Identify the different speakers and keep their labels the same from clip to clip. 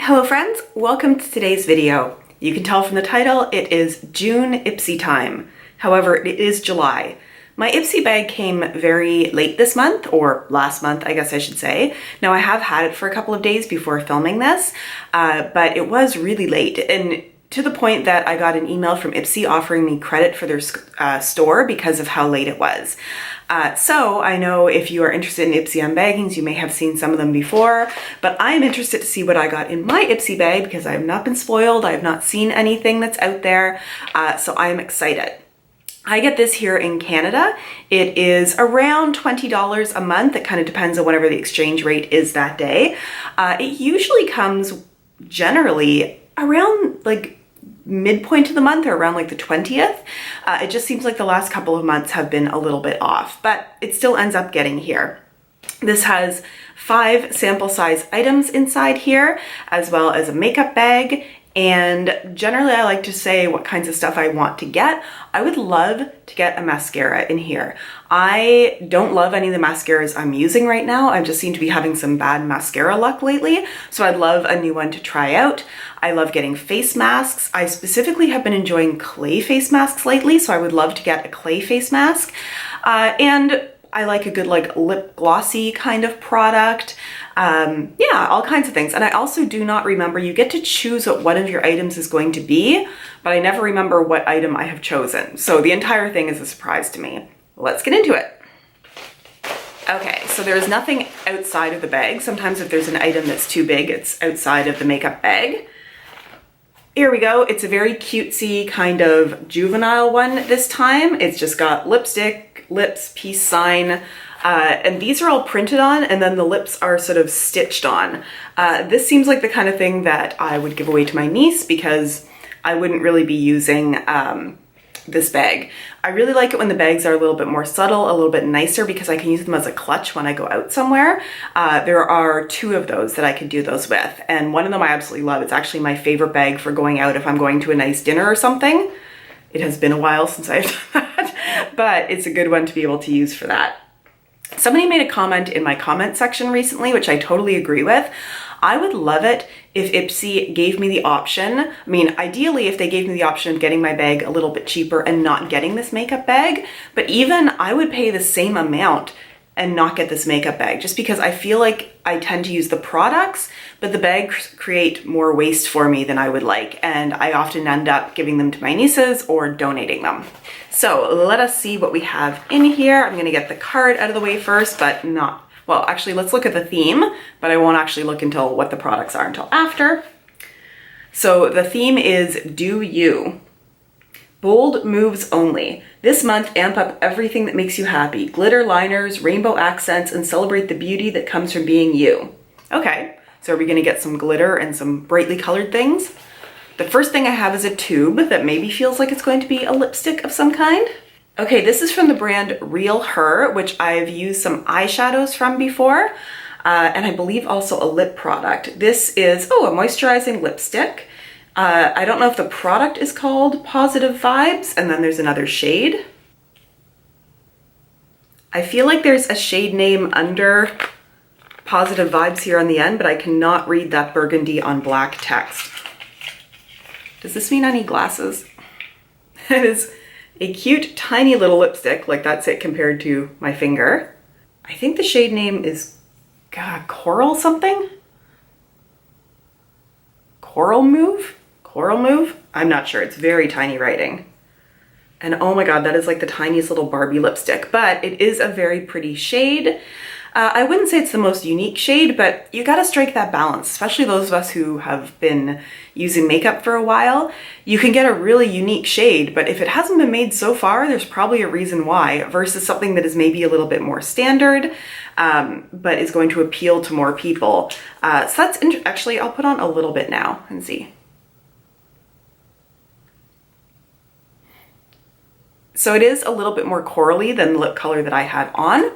Speaker 1: Hello friends, welcome to today's video. You can tell from the title, it is June Ipsy time. However, it is July. My Ipsy bag came very late this month, or last month, I guess I should say. Now I have had it for a couple of days before filming this, but it was really late, and to the point that I got an email from Ipsy offering me credit for their store because of how late it was. So I know if you are interested in Ipsy unbaggings, you may have seen some of them before, but I'm interested to see what I got in my Ipsy bag because I have not been spoiled. I have not seen anything that's out there, so I am excited. I get this here in Canada. It is around $20 a month. It kind of depends on whatever the exchange rate is that day. It usually comes generally around like midpoint of the month or around like the 20th. It just seems like the last couple of months have been a little bit off, but it still ends up getting here. This has 5 sample size items inside here, as well as a makeup bag. And generally I like to say what kinds of stuff I want to get. I would love to get a mascara in here. I don't love any of the mascaras I'm using right now. I just seem to be having some bad mascara luck lately. So I'd love a new one to try out. I love getting face masks. I specifically have been enjoying clay face masks lately. So I would love to get a clay face mask. And I like a good like lip glossy kind of product. Yeah, all kinds of things. And I also do not remember, you get to choose what one of your items is going to be, but I never remember what item I have chosen. So the entire thing is a surprise to me. Let's get into it. Okay, so there's nothing outside of the bag. Sometimes if there's an item that's too big, it's outside of the makeup bag. Here we go. It's a very cutesy kind of juvenile one this time. It's just got lipstick, lips, peace sign, and these are all printed on, and then the lips are sort of stitched on. This seems like the kind of thing that I would give away to my niece because I wouldn't really be using this bag. I really like it when the bags are a little bit more subtle, a little bit nicer, because I can use them as a clutch when I go out somewhere. There are 2 of those that I can do those with, and one of them I absolutely love. It's actually my favorite bag for going out if I'm going to a nice dinner or something. It has been a while since I've done that, but it's a good one to be able to use for that. Somebody made a comment in my comment section recently, which I totally agree with. I would love it if Ipsy gave me the option. I mean, ideally, if they gave me the option of getting my bag a little bit cheaper and not getting this makeup bag, but even I would pay the same amount and not get this makeup bag, just because I feel like I tend to use the products, but the bags create more waste for me than I would like, and I often end up giving them to my nieces or donating them. So let us see what we have in here. I'm gonna get the card out of the way first, but not, well, actually let's look at the theme, but I won't actually look until what the products are until after. So the theme is Do You. Bold moves only. This month, amp up everything that makes you happy. Glitter liners, rainbow accents, and celebrate the beauty that comes from being you. Okay, so are we gonna get some glitter and some brightly colored things? The first thing I have is a tube that maybe feels like it's going to be a lipstick of some kind. Okay, this is from the brand Real Her, which I've used some eyeshadows from before, and I believe also a lip product. This is, oh, a moisturizing lipstick. I don't know if the product is called Positive Vibes, and then there's another shade. I feel like there's a shade name under Positive Vibes here on the end, but I cannot read that burgundy on black text. Does this mean I need glasses? It is a cute, tiny little lipstick, like that's it compared to my finger. I think the shade name is Coral something? Coral Move? Coral Move? I'm not sure, it's very tiny writing. And oh my God, that is like the tiniest little Barbie lipstick, but it is a very pretty shade. I wouldn't say it's the most unique shade, but you gotta strike that balance, especially those of us who have been using makeup for a while. You can get a really unique shade, but if it hasn't been made so far, there's probably a reason why, versus something that is maybe a little bit more standard, but is going to appeal to more people. So that's actually, I'll put on a little bit now and see. So it is a little bit more corally than the lip color that I had on.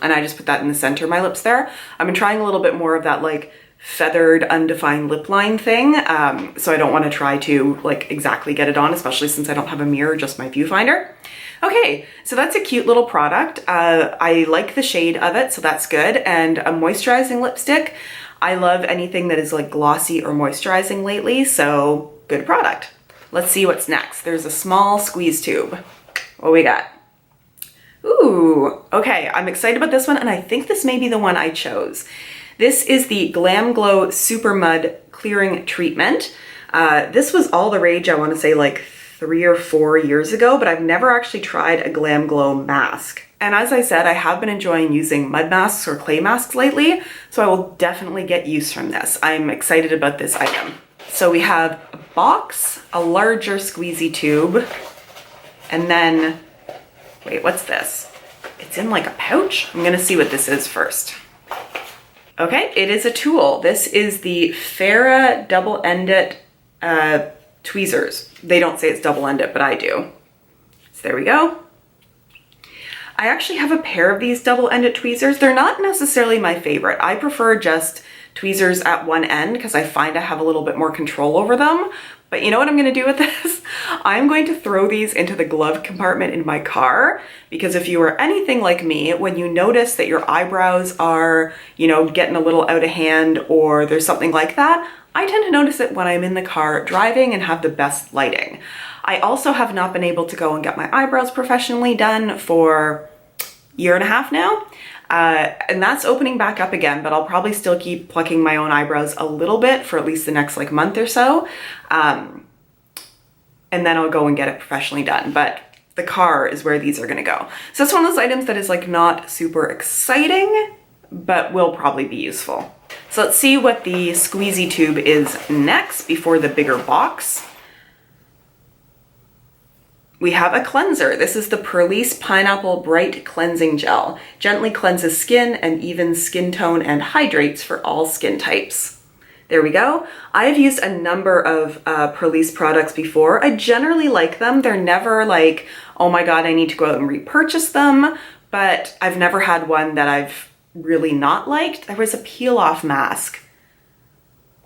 Speaker 1: And I just put that in the center of my lips there. I've been trying a little bit more of that like feathered, undefined lip line thing. So I don't want to try to like exactly get it on, especially since I don't have a mirror, just my viewfinder. Okay, so that's a cute little product. I like the shade of it, so that's good. And a moisturizing lipstick. I love anything that is like glossy or moisturizing lately, so good product. Let's see what's next. There's a small squeeze tube. What we got? Ooh, okay, I'm excited about this one, and I think this may be the one I chose. This is the Glam Glow Super Mud Clearing Treatment. This was all the rage, I want to say like 3 or 4 years ago, but I've never actually tried a Glam Glow mask. And as I said, I have been enjoying using mud masks or clay masks lately, so I will definitely get use from this. I'm excited about this item. So we have a box, a larger squeezy tube, and then, wait, what's this? It's in like a pouch? I'm gonna see what this is first. Okay, it is a tool. This is the Farah double-ended tweezers. They don't say it's double-ended, but I do. So there we go. I actually have a pair of these double-ended tweezers. They're not necessarily my favorite. I prefer just tweezers at one end because I find I have a little bit more control over them. But you know what I'm gonna do with this? I'm going to throw these into the glove compartment in my car, because if you are anything like me, when you notice that your eyebrows are, you know, getting a little out of hand or there's something like that, I tend to notice it when I'm in the car driving and have the best lighting. I also have not been able to go and get my eyebrows professionally done for a year and a half now. And that's opening back up again, but I'll probably still keep plucking my own eyebrows a little bit for at least the next like month or so. And then I'll go and get it professionally done. But the car is where these are gonna go. So it's one of those items that is like not super exciting, but will probably be useful. So let's see what the squeezy tube is next before the bigger box. We have a cleanser. This is the Perlice Pineapple Bright Cleansing Gel. Gently cleanses skin and evens skin tone and hydrates for all skin types. There we go. I've used a number of Perlice products before. I generally like them. They're never like, oh my God, I need to go out and repurchase them, but I've never had one that I've really not liked. There was a peel-off mask.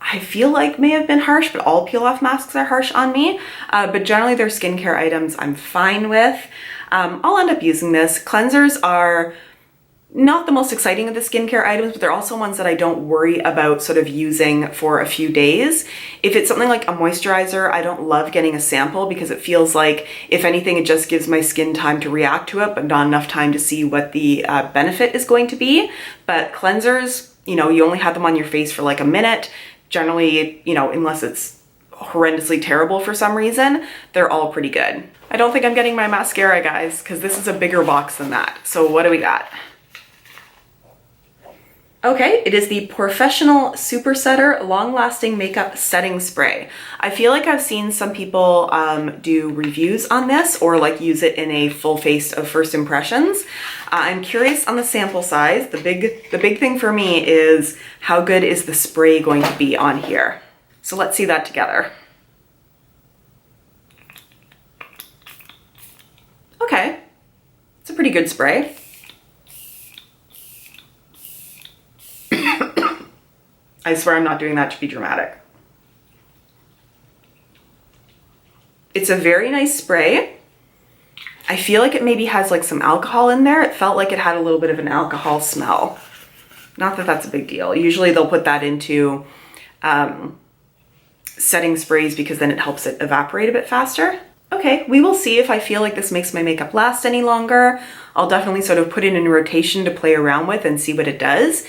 Speaker 1: I feel like may have been harsh, but all peel-off masks are harsh on me. But generally they're skincare items I'm fine with. I'll end up using this. Cleansers are not the most exciting of the skincare items, but they're also ones that I don't worry about sort of using for a few days. If it's something like a moisturizer, I don't love getting a sample because it feels like, if anything, it just gives my skin time to react to it, but not enough time to see what the benefit is going to be. But cleansers, you know, you only have them on your face for like a minute. Generally, you know, unless it's horrendously terrible for some reason, they're all pretty good. I don't think I'm getting my mascara, guys, because this is a bigger box than that. So what do we got? Okay, it is the Professional Super Setter Long-Lasting Makeup Setting Spray. I feel like I've seen some people do reviews on this or like use it in a full face of first impressions. I'm curious on the sample size. The big thing for me is how good is the spray going to be on here. So let's see that together. Okay, it's a pretty good spray. I swear I'm not doing that to be dramatic. It's a very nice spray. I feel like it maybe has like some alcohol in there. It felt like it had a little bit of an alcohol smell. Not that that's a big deal. Usually they'll put that into setting sprays because then it helps it evaporate a bit faster. Okay, we will see if I feel like this makes my makeup last any longer. I'll definitely sort of put it in rotation to play around with and see what it does.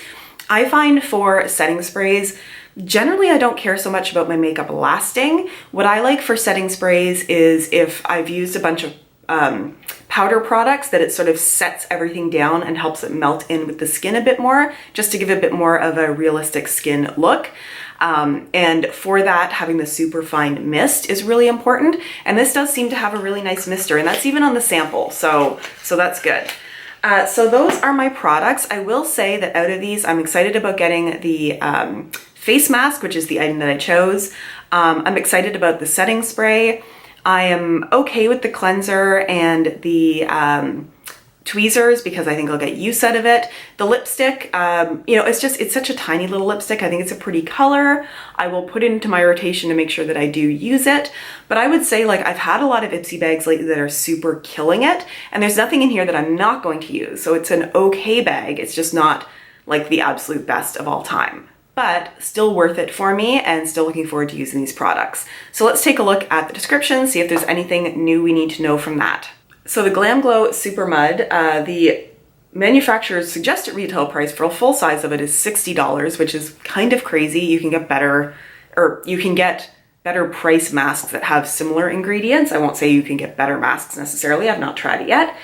Speaker 1: I find for setting sprays, generally I don't care so much about my makeup lasting. What I like for setting sprays is if I've used a bunch of powder products, that it sort of sets everything down and helps it melt in with the skin a bit more, just to give a bit more of a realistic skin look. And for that, having the super fine mist is really important. And this does seem to have a really nice mister, and that's even on the sample, so that's good. So those are my products. I will say that out of these, I'm excited about getting the face mask, which is the item that I chose. I'm excited about the setting spray. I am okay with the cleanser and the tweezers because I think I'll get use out of it. The lipstick, you know, it's such a tiny little lipstick. I think it's a pretty color. I will put it into my rotation to make sure that I do use it. But I would say, like, I've had a lot of Ipsy bags lately that are super killing it, and there's nothing in here that I'm not going to use. So it's an okay bag. It's just not like the absolute best of all time. but still worth it for me and still looking forward to using these products. So let's take a look at the description, see if there's anything new we need to know from that. So the Glam Glow Super Mud, the manufacturer's suggested retail price for a full size of it is $60, which is kind of crazy. You can get better price masks that have similar ingredients. I won't say you can get better masks necessarily. I've not tried it yet.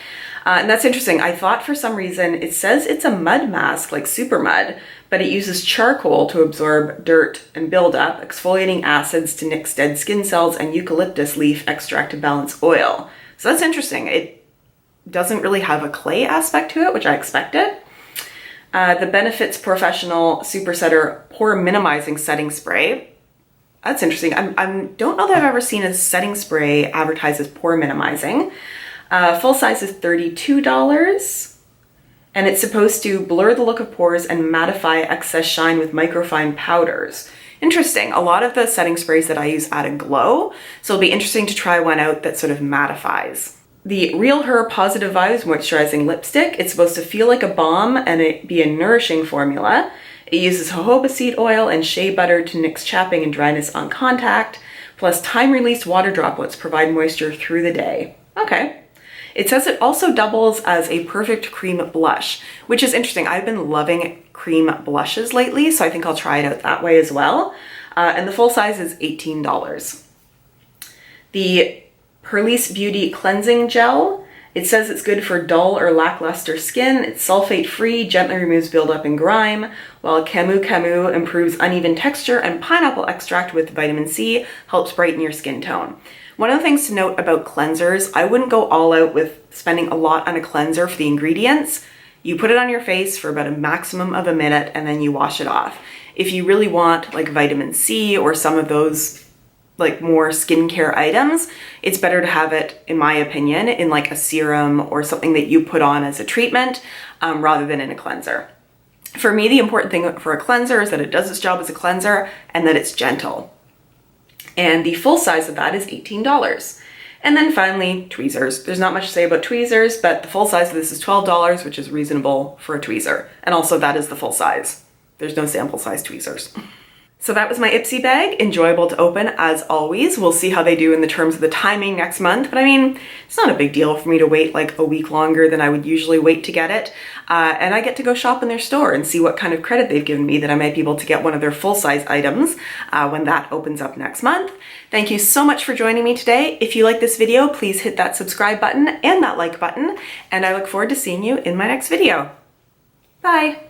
Speaker 1: And that's interesting. I thought for some reason it says it's a mud mask like Super Mud, but it uses charcoal to absorb dirt and buildup, exfoliating acids to nix dead skin cells, and eucalyptus leaf extract to balance oil. So that's interesting. It doesn't really have a clay aspect to it, which I expected. The Benefits Professional Super Setter Pore Minimizing Setting Spray. That's interesting. I don't know that I've ever seen a setting spray advertised as pore minimizing. Full size is $32, and it's supposed to blur the look of pores and mattify excess shine with microfine powders. Interesting. A lot of the setting sprays that I use add a glow, so it'll be interesting to try one out that sort of mattifies. The Real Her Positive Vibes Moisturizing Lipstick. It's supposed to feel like a balm and it be a nourishing formula. It uses jojoba seed oil and shea butter to nix chapping and dryness on contact, plus time-released water droplets provide moisture through the day. Okay. It says it also doubles as a perfect cream blush, which is interesting. I've been loving cream blushes lately, so I think I'll try it out that way as well. And the full size is $18. The Perlice Beauty Cleansing Gel. It says it's good for dull or lackluster skin. It's sulfate-free, gently removes buildup and grime, while Camu Camu improves uneven texture, and pineapple extract with vitamin C helps brighten your skin tone. One of the things to note about cleansers, I wouldn't go all out with spending a lot on a cleanser for the ingredients. You put it on your face for about a maximum of a minute and then you wash it off. If you really want like vitamin C or some of those like more skincare items, it's better to have it, in my opinion, in like a serum or something that you put on as a treatment rather than in a cleanser. For me, the important thing for a cleanser is that it does its job as a cleanser and that it's gentle. And the full size of that is $18. And then finally, tweezers. There's not much to say about tweezers, but the full size of this is $12, which is reasonable for a tweezer. And also that is the full size. There's no sample size tweezers. So that was my Ipsy bag, enjoyable to open as always. We'll see how they do in the terms of the timing next month, but I mean, it's not a big deal for me to wait like a week longer than I would usually wait to get it. And I get to go shop in their store and see what kind of credit they've given me that I might be able to get one of their full-size items when that opens up next month. Thank you so much for joining me today. If you like this video, please hit that subscribe button and that like button, and I look forward to seeing you in my next video. Bye!